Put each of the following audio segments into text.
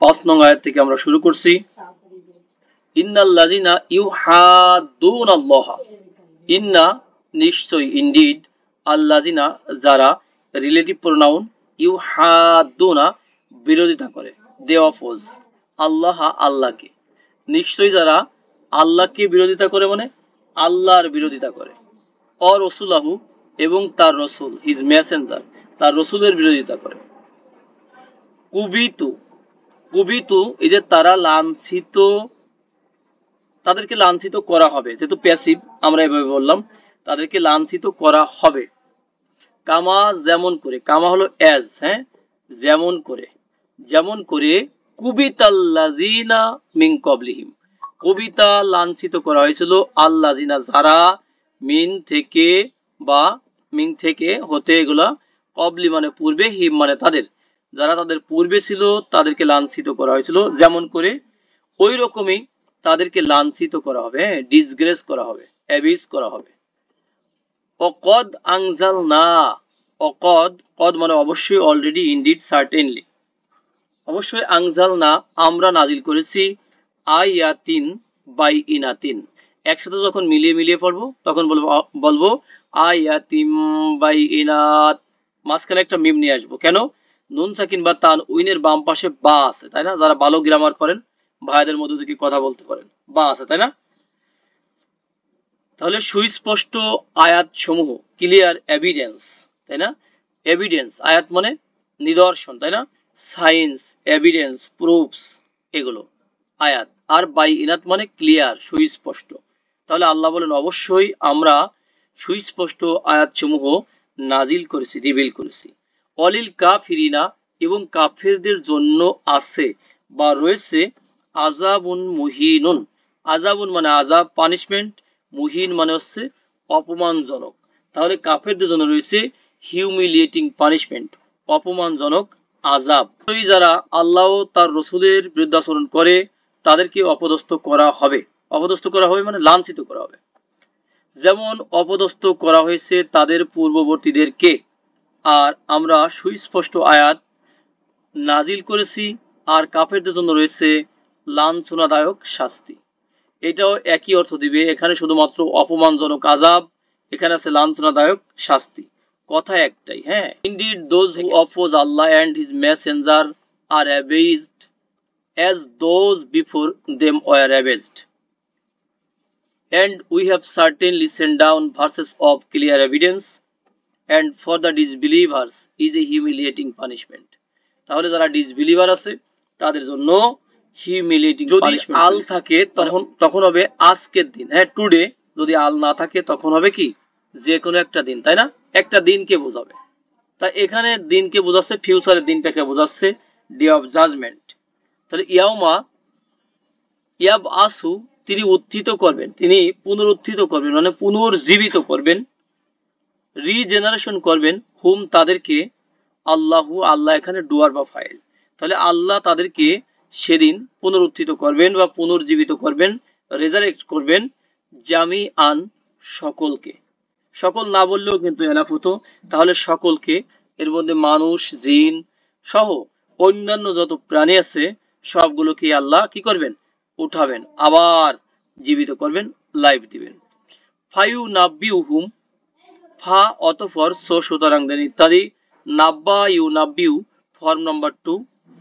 5 নং আয়াত থেকে আমরা শুরু করছি। ইন্নাল্লাযিনা ইউহাদ্দুনাল্লাহ, ইন্না নিশ্চয়, ইনডিড, আল্লাযিনা যারা, রিলেটিভ প্রোনাউন, ইউহাদ্দুনা বিরোধিতা করে, দে অপোজ, আল্লাহ আল্লাহকে, নিশ্চয় যারা আল্লাহকে বিরোধিতা করে, মানে আল্লাহর বিরোধিতা করে, অ রসুলাহু এবং তার রসুল, হিজ মেসেঞ্জার, তার রসুলের বিরোধিতা করে। কুবিতু, কুবিতু এই যে তারা লাঞ্ছিত, তাদেরকে লাঞ্ছিত করা হবে, যেহেতু প্যাসিভ আমরা এভাবে বললাম, তাদেরকে লাঞ্ছিত করা হবে। কামা যেমন করে, কামা হলো এজ, হ্যাঁ, যেমন করে, যেমন করে কুবিতাল্লাযিনা মিন ক্বাবলিহিম, কবিতা লাঞ্ছিত করা হয়েছিল আল্লাযিনা যারা, মিন থেকে বা মিন থেকে হতে, এগুলা ক্বাবলি মানে পূর্বে, হিম মানে তাদের, যারা তাদের পূর্বে ছিল তাদেরকে লাঞ্ছিত করা হয়েছিল, যেমন করে ওই রকমই তাদেরকে লাঞ্ছিত করা হবে, ডিসগ্রেস করা হবে, অ্যাবিউজ করা হবে। অকদ আনজালনা, অকদ, কদ মানে অবশ্যই, অলরেডি, ইনডিড, সার্টেনলি, অবশ্যই, আনজালনা আমরা নাজিল করেছি, আয়াতিন বাইইনাতিন, একসাথে যখন মিলিয়ে মিলিয়ে পড়বো তখন বলবো আয়াতিম বাইইনাত, মাঝখানে একটা মিম নিয়ে আসবো। কেন? নুন সাকিন বা তান উইনের বাম পাশে বা আছে, তাই না? যারা ভালো গ্রামার করেন, ভাইদের মধ্যে থেকে কথা বলতে পারেন, বা আছে, তাই না? তাহলে সুস্পষ্ট আয়াত সমূহ, ক্লিয়ার এভিডেন্স, তাই না? এভিডেন্স, আয়াত মানে নিদর্শন, তাই না? সায়েন্স, এভিডেন্স, প্রুফস, এগুলো আয়াত। আর বাইইনাত মানে ক্লিয়ার, সুস্পষ্ট। তাহলে আল্লাহ বলেন অবশ্যই আমরা সুস্পষ্ট আয়াত সমূহ নাজিল করেছি, রিভিল করেছি। অলিল কাফিরিনা, এবং কাফেরদের জন্য আছে বা রয়েছে, আযাবুন মুহিনুন, আযাবুন মানে আযাব, পানিশমেন্ট, মুহিন মানে হচ্ছে অপমানজনক। তাহলে কাফেরদের জন্য রয়েছে হিউমিলিয়েটিং পানিশমেন্ট, অপমানজনক আযাব। যারা আল্লাহ তার রসুলের বিরুদ্ধাচরণ করে তাদেরকে অপদস্থ করা হবে, অপদস্থ করা হবে মানে লাঞ্ছিত করা হবে, যেমন অপদস্থ করা হয়েছে তাদের পূর্ববর্তীদেরকে। আর আমরা সুস্পষ্ট আয়াত নাজিল করেছি, আর কাফেরদের জন্য রয়েছে লাঞ্ছনাদায়ক শাস্তি। এটাও একই অর্থ দিবে, এখানে শুধুমাত্র অপমানজনক আযাব, এখানে আছে লাঞ্ছনাদায়ক শাস্তি, কথা একটাই, হ্যাঁ। Indeed those who oppose Allah and his messenger are abased as those before them were abased, and we have certainly sent down verses of clear evidence, and for the disbelievers is a humiliating punishment. তাহলে যারা disbeliever আছে তাদের জন্য humiliating punishment. যদি আল থাকে তখন হবে আজকের দিন, হ্যাঁ, টুডে। যদি আল না থাকে তখন হবে কি, যে কোনো একটা দিন, তাই না? একটা দিনকে বোঝাবে। তাই এখানে দিনকে বোঝাচ্ছে, ফিউচারের দিনটাকে বোঝাচ্ছে, ডে অফ জাজমেন্ট। তাহলে ইয়াউমা ইয়াব আসু, তিনি উত্থিত করবেন, তিনি পুনরুত্থিত করবেন মানে পুনর্জীবিত করবেন, রিজেনারেশন করবেন, হুম তাদেরকে, আল্লাহু, আল্লাহ এখানে ডুয়ার বা ফাইল, তাহলে আল্লাহ তাদেরকে সেদিন পুনরুত্থিত করবেন বা পুনর্জীবিত করবেন, রেজারেক্ট করবেন, জামি আন সকলকে, সকল না বললেও কিন্তু এনাফ হতো, তাহলে সকলকে, এর মধ্যে মানুষ, জিন সহ অন্যান্য যত প্রাণী আছে সবগুলোকে আল্লাহ কি করবেন, উঠাবেন, আবার জীবিত করবেন, লাইফ দিবেন। ফায়ু নাব্বিউহুম, ফা অতঃপর, সো সুতরাং দেন ইত্যাদি, নাব্বা ইউ নাব্বিউ ফর্ম নাম্বার 2,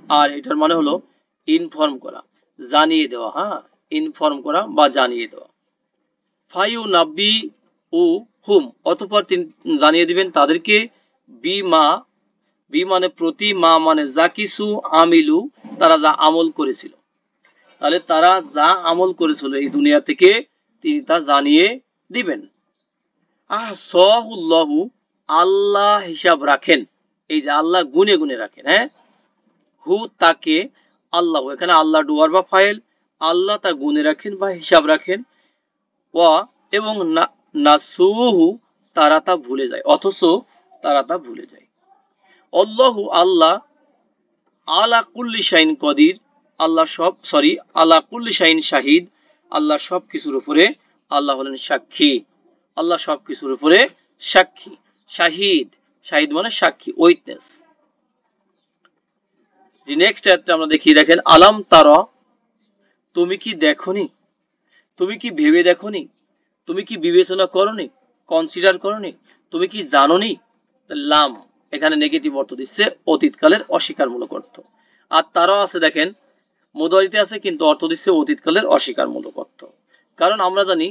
আর এটার মানে হলো ইনফর্ম করা, জানিয়ে দেওয়া, হ্যাঁ, ইনফর্ম করা বা জানিয়ে দেওয়া। ফায়ু নাব্বি উ হুম, অতঃপর তিনি জানিয়ে দিবেন তাদেরকে, বি মা, বি মানে প্রতি, মা মানে যা কিছু, আমিলু তারা যা আমল করেছিল, তাহলে তারা যা আমল করেছিল এই দুনিয়া থেকে তিনি তা জানিয়ে দিবেন। আহসাহুল্লাহু, আল্লাহ হিসাব রাখেন, এই যে আল্লাহ গুনে গুনে রাখেন, হ্যাঁ, হু তাকে, আল্লাহ এখানে আল্লাহ ডুয়ার বা ফাইল, আল্লাহ তা গুনে রাখেন বা হিসাব রাখেন, ওয়া এবং নাসুহু তারা তা ভুলে যায়, অথচ তারা তা ভুলে যায়। আল্লাহু আল্লাহ, আলা কুল্লি শাইন কদির, আল্লাহ সব, সরি, আলা কুল্লি শাইন শাহিদ, আল্লাহ সব কিছুর উপরে, আল্লাহ হলেন সাক্ষী, আল্লাহ সব কিছুর উপরে সাক্ষী। শাহিদ, শাহিদ মানে সাক্ষী, উইটনেস। যে নেক্সট আয়াতটা আমরা দেখি, দেখেন আলাম তারা, তুমি কি দেখোনি, তুমি কি ভেবে দেখোনি, তুমি কি বিবেচনা করনি, কনসিডার করনি, তুমি কি জানোনি। লাম এখানে নেগেটিভ অর্থ দিচ্ছে, অতীতকালের অস্বীকারমূলক অর্থ। আর তারাও আছে দেখেন মুদারিতে আছে কিন্তু অর্থ দিচ্ছে অতীতকালের অস্বীকারমূলক অর্থ। কারণ আমরা জানি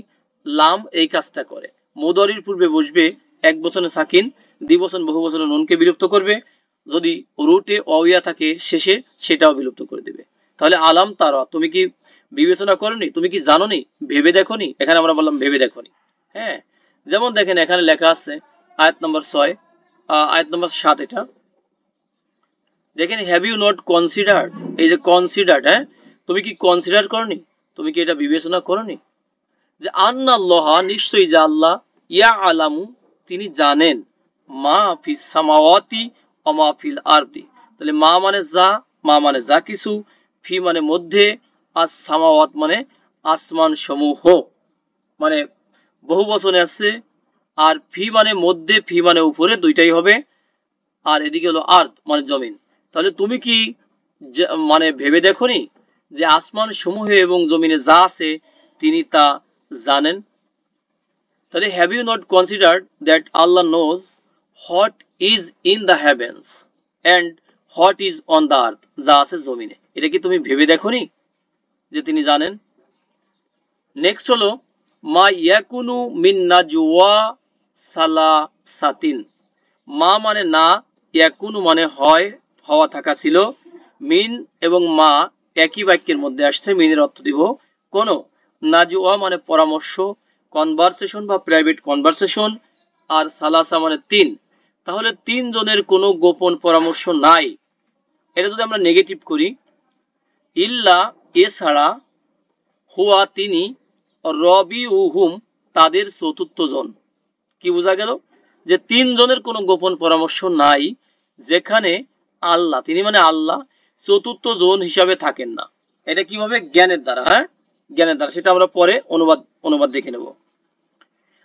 লাম এই কাজটা করে, মুদারির পূর্বে বসবে এক বচনে সাকিন, দ্বিবচন বহু বচনে নুনকে বিলুপ্ত করবে, যদি রুটে অইয়া থাকে শেষে সেটাও বিলুপ্ত করে দিবে। তাহলে আলাম তারা, তুমি কি বিবেচনা করনি, তুমি কি জানোনি, ভেবে দেখোনি, এখানে আমরা বললাম ভেবে দেখোনি। হ্যাঁ, যেমন দেখেন এখানে লেখা আছে আয়াত নম্বর 6, আয়াত নম্বর 7, এটা দেখেন হ্যাভ ইউ নট কনসিডার্ড, এই যে কনসিডার্ড, হ্যাঁ তুমি কি কনসিডার করনি, তুমি কি এটা বিবেচনা করনি যে আন্নাল্লাহ নিশ্চয়ই যে আল্লাহ ইয়া আলামু তিনি জানেন মা ফিস সামাওয়াতি ওয়া মা ফিল আরদি। তাহলে মা মানে যা, মা মানে যা কিছু, ফি মানে মধ্যে, আস সামাওয়াত মানে আসমান সমূহ, মানে বহু বচনে আছে, আর ফি মানে মধ্যে, ফি মানে উপরে, দুইটাই হবে, আর এদিকে হলো আর্থ মানে জমিন। তাহলে তুমি কি মানে ভেবে দেখোনি যে আসমান সমূহে এবং জমিনে যা আছে তিনি তা জানেন। তাহলে have you not considered that Allah knows what is in the heavens and what is on the earth, যা আছে জমিনে, এটা কি তুমি ভেবে দেখোনি যে তিনি জানেন। নেক্সট হলো মা ইয়াকুনু মিন নাজওয়া সালাসাতিন, মা মানে না, ইয়াকুনু মানে হয়, হওয়া থাকা ছিল, মিন এবং মা একই বাক্যের মধ্যে আসছে, মিনের অর্থ দিব কোন, নাজওয়া মানে পরামর্শ, কনভারসেশন বা প্রাইভেট কনভারসেশন, আর সালাসা মানে 3। তাহলে 3 জনের কোনো গোপন পরামর্শ নাই। এটা যদি আমরা নেগেটিভ করি, ইল্লা এছাড়া, হুয়া তিনি, রবি উহুম তাদের চতুর্থ জন। কি বোঝা গেল যে 3 জনের কোনো গোপন পরামর্শ নাই, যেখানে আল্লাহ তিনি মানে আল্লাহ চতুর্থ জন হিসাবে থাকেন না। এটা কিভাবে, জ্ঞানের দ্বারা, হ্যাঁ জ্ঞানের দ্বারা, সেটা আমরা পরে অনুবাদ দেখে নেব।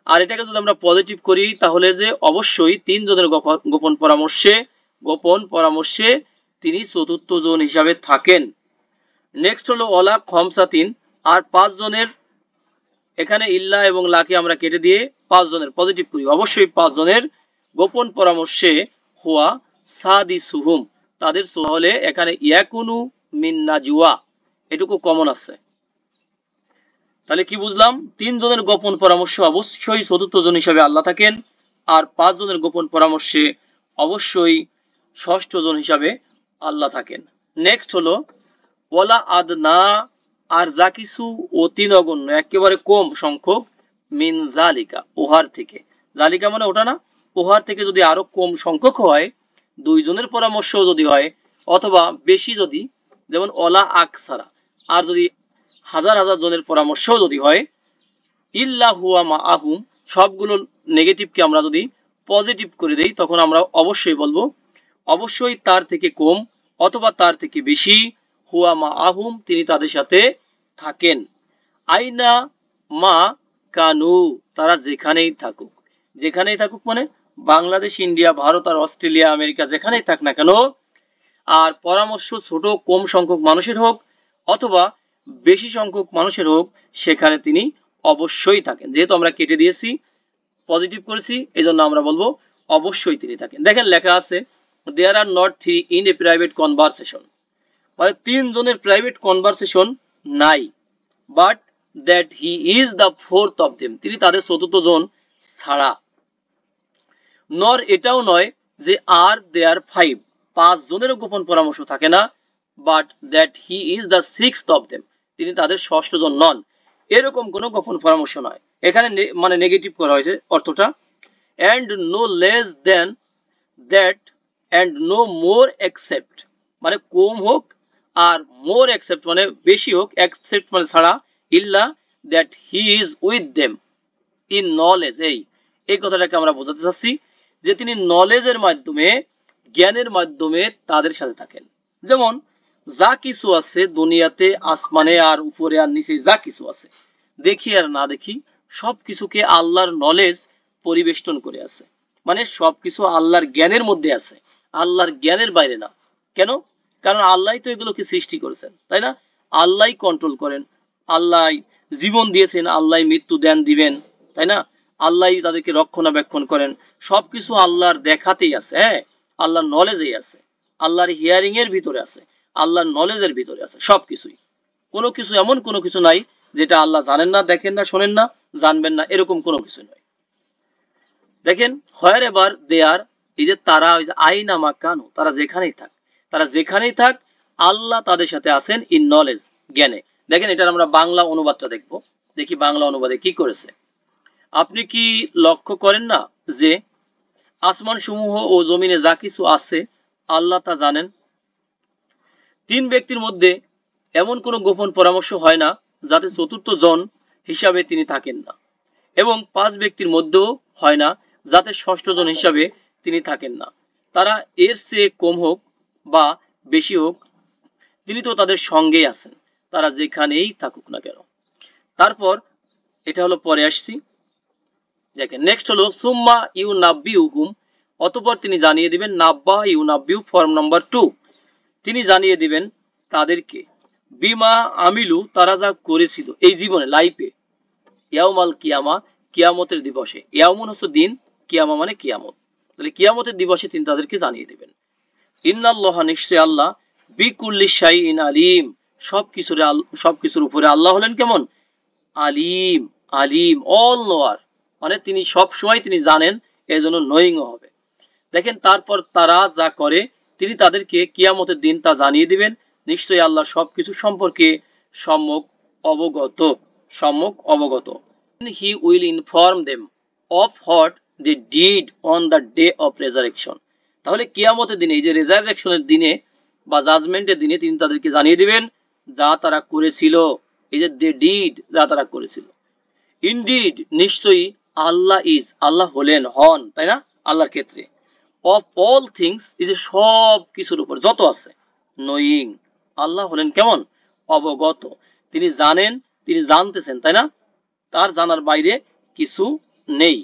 আর এটাকে যদি আমরা পজিটিভ করি তাহলে যে অবশ্যই 3 জনের গোপন পরামর্শে তিনি চতুর্থ জন হিসাবে থাকেন। নেক্সট হলো ওলা খমসাতিন, আর 5 জনের, এখানে ইল্লা এবং লাকে আমরা কেটে দিয়ে 5 জনের পজিটিভ করি, অবশ্যই 5 জনের গোপন পরামর্শে হুয়া সাদিসুহুম তাদের, হলে এখানে ইয়াকুনু মিন নাজওয়া এটুকু কমন আছে। তাহলে কি বুঝলাম, 3 জনের গোপন পরামর্শে অবশ্যই চতুর্থ জন হিসাবে আল্লাহ থাকেন, আর 5 জনের গোপন পরামর্শে অবশ্যই ষষ্ঠ জন হিসাবে আল্লাহ থাকেন। নেক্সট হলো ওয়ালা আদনা, আর যা কিছু অতি নগণ্য একেবারে কম সংখ্যক, মিন জালিকা ওহার থেকে, জালিকা মানে ওটা না, ওহার থেকে যদি আরো কম সংখ্যক হয়, 2 জনের পরামর্শ যদি হয়, অথবা বেশি যদি, যেমন ওলা আকসারা, আর যদি হাজার হাজার জনের পরামর্শ যদি হয়, ইল্লা হুয়া মা আহুম সবগুলো নেগেটিভকে আমরা যদি পজিটিভ করে দেই, তখন আমরা অবশ্যই বলবো অবশ্যই তার থেকে কম অথবা তার থেকে বেশি, হুয়া মা আহুম তিনি তাদের সাথে থাকেন, আইনা মা কানু তারা যেখানেই থাকুক, যেখানেই থাকুক মানে বাংলাদেশ, ইন্ডিয়া, ভারত আর অস্ট্রেলিয়া, আমেরিকা যেখানেই থাক না কেন, আর পরামর্শ ছোট কম সংখ্যক মানুষের হোক অথবা বেশি সংখ্যক মানুষের হোক, সেখানে তিনি অবশ্যই থাকেন। যেহেতু আমরা কেটে দিয়েছি, পজিটিভ করেছি, এই জন্য আমরা বলবো অবশ্যই তিনি থাকেন। দেখেন লেখা আছে there are not 3 in a private conversation, মানে 3 জনের প্রাইভেট কনভারসেশন নাই, but that he is the fourth of them তিনি তাদের চতুর্থ জন ছাড়া, নর এটাও নয় যে আর দেয়ার 5 জনেরও গোপন পরামর্শ থাকে না, but that he is the sixth of them তিনি তাদের ষষ্ঠ জন নন, এরকম কোনো গোপন পরামর্শ নয়। এখানে মানে নেগেটিভ করা হয়েছে অর্থটা, and no less than that and no more except মানে কম হোক, আর more except মানে বেশি হোক, except মানে ছাড়া, ইল্লা that he is with them in knowledge, এই কথাটাকে আমরা বোঝাতে চাচ্ছি যে তিনি নলেজের মাধ্যমে, জ্ঞানের মাধ্যমে তাদের সাথে থাকেন। যেমন যা কিছু আছে দুনিয়াতে, আসমানে আর উপরে আর নিচে যা কিছু আছে, দেখি আর না দেখি, সবকিছুকে আল্লাহর নলেজ পরিবেষ্টন করে আছে, মানে সবকিছু আল্লাহর জ্ঞানের মধ্যে আছে, আল্লাহর জ্ঞানের বাইরে না। কেন? কারণ আল্লাহ তো এগুলোকে সৃষ্টি করেছেন, তাই না? আল্লাহ কন্ট্রোল করেন, আল্লাহ জীবন দিয়েছেন, আল্লাহ মৃত্যু দেন দিবেন, তাই না? আল্লাহ তাদেরকে রক্ষণাবেক্ষণ করেন। সবকিছু আল্লাহর দেখাতেই আছে। হ্যাঁ, আল্লাহর নলেজেই আছে, আল্লাহর হিয়ারিং এর ভিতরে আছে, আল্লাহর নলেজের ভিতরে আছে সবকিছুই। কোনো কিছু এমন কোনো কিছু নাই যেটা আল্লাহ জানেন না, দেখেন না, শোনেন না, জানবেন না, এরকম কোনো কিছু নয়। দেখেন হোয়ার এভার দে আর, এই যে তারা, ওই যে আইনামা কানু, তারা যেখানেই থাক, তারা যেখানেই থাক আল্লাহ তাদের সাথে আছেন ইন নলেজ, জ্ঞানে। দেখেন এটার আমরা বাংলা অনুবাদটা দেখব, দেখি বাংলা অনুবাদে কি করেছে। আপনি কি লক্ষ্য করেন না যে আসমান সমূহ ও জমিনে যা কিছু আছে আল্লাহ তা জানেন। তিন ব্যক্তির মধ্যে এমন কোনো গোপন পরামর্শ হয় না যাতে চতুর্থ জন হিসাবে তিনি থাকেন না, এবং পাঁচ ব্যক্তির মধ্যেও হয় না যাতে ষষ্ঠ জন হিসাবে তিনি থাকেন না। তারা এর চেয়ে কম হোক বা বেশি হোক, তিনি তো তাদের সঙ্গেই আছেন, তারা যেখানেই থাকুক না কেন। তারপর এটা হলো, পরে আসছি, দেখেন নেক্সট হলো সুম্মা ইউ নাব্বিউহুম, অতঃপর তিনি জানিয়ে দিবেন, নাব্বা ইউ নাব্বিউ ফর্ম নাম্বার 2, তিনি জানিয়ে দিবেন তাদেরকে, বিমা আমিলু, তারা যা করেছিল এই জীবনে, লাইফে, ইয়াউমাল কিয়ামা, কিয়ামতের দিবসে। ইয়াউমুন হচ্ছে দিন, কিয়ামা মানে কিয়ামত, তাহলে কিয়ামতের দিবসে তিনি তাদেরকে জানিয়ে দিবেন। ইন্নাল্লাহা, নিশ্চয় আল্লাহ, বিকুল্লি শাইইন আলিম, সবকিছুর উপরে আল্লাহ হলেন কেমন? আলিম। আলিম, অল নোয়ার, মানে তিনি সব সময় তিনি জানেন, এজন্য নোয়িং হবে। দেখেন তারপর তারা যা করে তিনি তাদেরকে কিয়ামতের দিন তা জানিয়ে দিবেন। নিশ্চয়ই আল্লাহ সবকিছু সম্পর্কে সম্যক অবগত, সম্যক অবগত। He will inform them of what they did on the day of resurrection. তাহলে কিয়ামতের দিনে, এই যে রেজারেকশনের দিনে বা জাজমেন্টের দিনে তিনি তাদেরকে জানিয়ে দিবেন যা তারা করেছিল, এই যে দে ডিড, যা তারা করেছিল। ইনডিড, নিশ্চয়ই, আল্লাহ ইজ, আল্লাহ হলেন, হন, তাই না? আল্লাহর ক্ষেত্রে অফ অল থিংস, এই যে সব কিছুর উপর যত আছে, নোয়িং, আল্লাহ হলেন কেমন? অবগত, তিনি জানেন, তিনি জানতেছেন, তাই না? তার জানার বাইরে কিছু নেই।